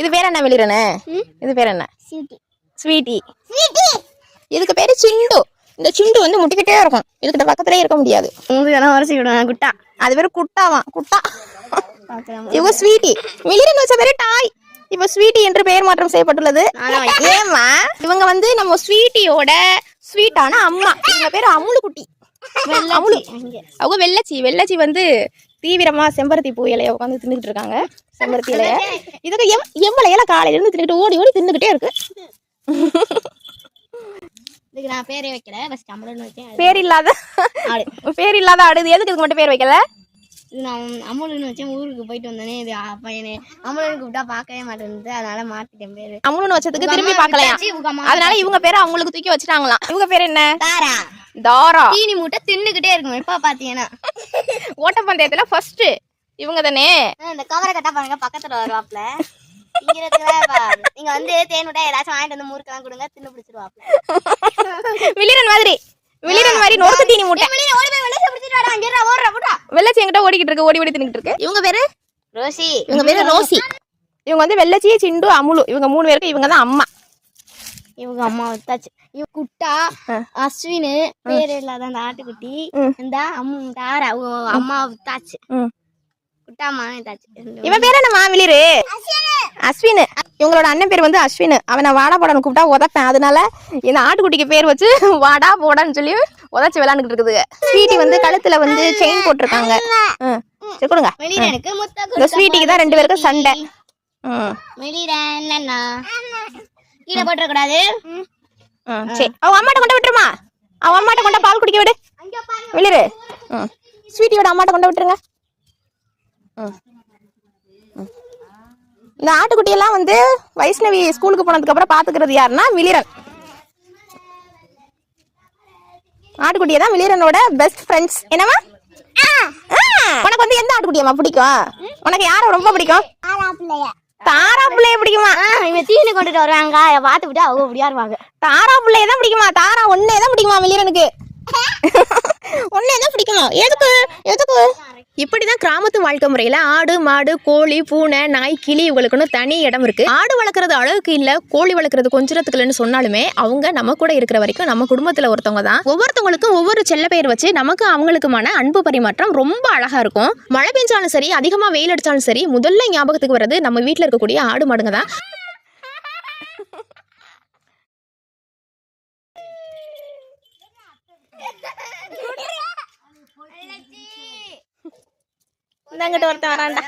இது பேர் என்ன மிளிரனே? இது பேர் என்ன? ஸ்வீட்டி. இதுக்கு பேரு சிண்டு. இந்த சிண்டு வந்து முட்டிக்கிட்டே இருக்கும். இதுக்கிட்ட பக்கத்துலயே இருக்க முடியாது. குட்டா. அது பேரு குட்டாவான். குட்டா. இவங்க ஸ்வீட்டி. மிளிரன் வச்ச பேரு டாய். இப்ப ஸ்வீட்டி என்று பெயர் மாற்றம் செய்யப்பட்டுள்ளது. ஏமா இவங்க வந்து நம்ம ஸ்வீட்டியோட ஸ்வீட்டான அம்மா. இவங்க பேரு அமுலு குட்டி. அமுலு. அவங்க வெள்ளச்சி வந்து தீவிரமா செம்பருத்தி பூ இலைய உட்காந்து தின்னுக்கிட்டு இருக்காங்க. செம்பருத்தி இலைய இதுக்கு எவ்வளவு இலை காலையில இருந்து தின்னுட்டு ஓடி தின்னுக்கிட்டே இருக்கு. இதுக்கு நான் பேரே வைக்கல. ஃபர்ஸ்ட் அமுலுன்னு வச்சேன். பேர் இல்லாத ஆடு. எதுக்கு இதுக்கு மட்டும் பேர் வைக்கல? இது நான் அமுலுன்னு வச்சேன். ஊருக்கு போயிட்டு வந்தேனே இது பையனே அமுலுன்னு கூப்பிட்டா பார்க்கவே மாட்டேங்குது. அதனால மாத்திட்டேன் பேரு. அமுலுன்னு வச்சதுக்கு திரும்பி பார்க்கலையா? அதனால இவங்க பேரை அவங்களுக்கு தூக்கி வச்சுட்டாங்களாம். இவங்க பேர் என்ன? தாரா. தீனி மூட்டை தின்னுக்கிட்டே இருக்கும். இப்ப பாத்தீங்கன்னா ஓட்டப்பந்தயத்துல ஃபர்ஸ்ட் இவங்க தானே. இந்த கவரை கட்டா பாருங்க பக்கத்துல வருவாப்ல. நீங்க வந்து தேன் விட்டா ஏதாச்சும் வாங்கிட்டு வந்து முறுக்கெல்லாம் கொடுங்க தின்னு பிடிச்சிருவாப்ல. மிளிரன் மாதிரி நொறுக்கு தீனி மூட்டை. வெள்ளச்சி என்கிட்ட ஓடிக்கிட்டு இருக்கு. ஓடி தின்னுக்கிட்டு இருக்கு. இவங்க பேரு ரோசி. இவங்க வந்து வெள்ளச்சி, சிண்டு, அமுலு. இவங்க 3 பேருக்கு இவங்க தான் அம்மா. இவங்க அம்மா வித்தாச்சு. இவ குட்டா, அஸ்வின் பேரு இல்லாத அந்த ஆட்டுக்குட்டி. இந்த தாரா அம்மா வித்தாச்சு. குட்டா அம்மா வித்தாச்சு. இவன் பேரு என்னம்மா? மிளிரு அஸ்வின். இவங்களோட அண்ணன் பேர் வந்து அஸ்வின். அவனை வாடா போடான்னு கூப்பிட்டா உதப்பேன். அதனால இந்த ஆட்டுக்குட்டிக்கு பேர் வச்சு வாடா போடான்னு சொல்லி உதச்சு விளையாண்டுக்கிட்டு இருக்குது. ஸ்வீட்டி வந்து கழுத்துல வந்து செயின் போட்டிருக்காங்க. சரி கொடுங்க. இந்த ஸ்வீட்டிக்கு தான் 2 பேருக்கும் சண்டை. கீழே போட்டுற கூடாது. சரி அவங்க அம்மாட்ட கொண்டு விட்டுருமா. அவங்க அம்மாட்ட கொண்ட பால் குடிக்க விடு. மிளிரு ஸ்வீட்டியோட அம்மாட்ட கொண்டு விட்டுருங்க. இந்த ஆட்டுக்குட்டியெல்லாம் வந்து வைஷ்ணவி ஸ்கூலுக்கு போனதுக்கு அப்புறம் பாத்துக்கிறது யாருன்னா மிளிரன். ஆட்டுக்குட்டியை தான் மிளிரனோட பெஸ்ட் ஃப்ரெண்ட்ஸ். என்னமா உனக்கு வந்து எந்த ஆட்டுக்குட்டியம்மா பிடிக்கும்? உனக்கு யாரை ரொம்ப பிடிக்கும்? தாரா பிள்ளைய பிடிக்குமா? இவன் தீனி கொண்டுட்டு வருவாங்க. பார்த்து விட்டு அவங்க விளையாடுவாங்க. தாரா பிள்ளைய தான் பிடிக்குமா? தாரா ஒன்னே தான் பிடிக்குமா மிளிரனுக்கு? ஒன்னே தான் பிடிக்குமா? எதுக்கு இப்படிதான் கிராமத்து வாழ்க்கை முறையில ஆடு, மாடு, கோழி, பூனை, நாய், கிளி இவங்களுக்குன்னு தனி இடம் இருக்கு. ஆடு வளர்க்கறது அழகுக்கு இல்ல, கோழி வளர்க்கறது கொஞ்சத்துக்கு இல்லைன்னு சொன்னாலுமே அவங்க நம்ம கூட இருக்கிற வரைக்கும் நம்ம குடும்பத்துல ஒருத்தவங்க தான். ஒவ்வொருத்தவங்களுக்கும் ஒவ்வொரு செல்ல பெயர் வச்சு நமக்கு அவங்களுக்குமான அன்பு பரிமாற்றம் ரொம்ப அழகா இருக்கும். மழை பெஞ்சாலும் சரி, அதிகமா வெயில் அடிச்சாலும் சரி, முதல்ல ஞாபகத்துக்கு வர்றது நம்ம வீட்டுல இருக்கக்கூடிய ஆடு மாடுங்க தான். இந்தங்கிட்ட ஒருத்தன் வரான்டா.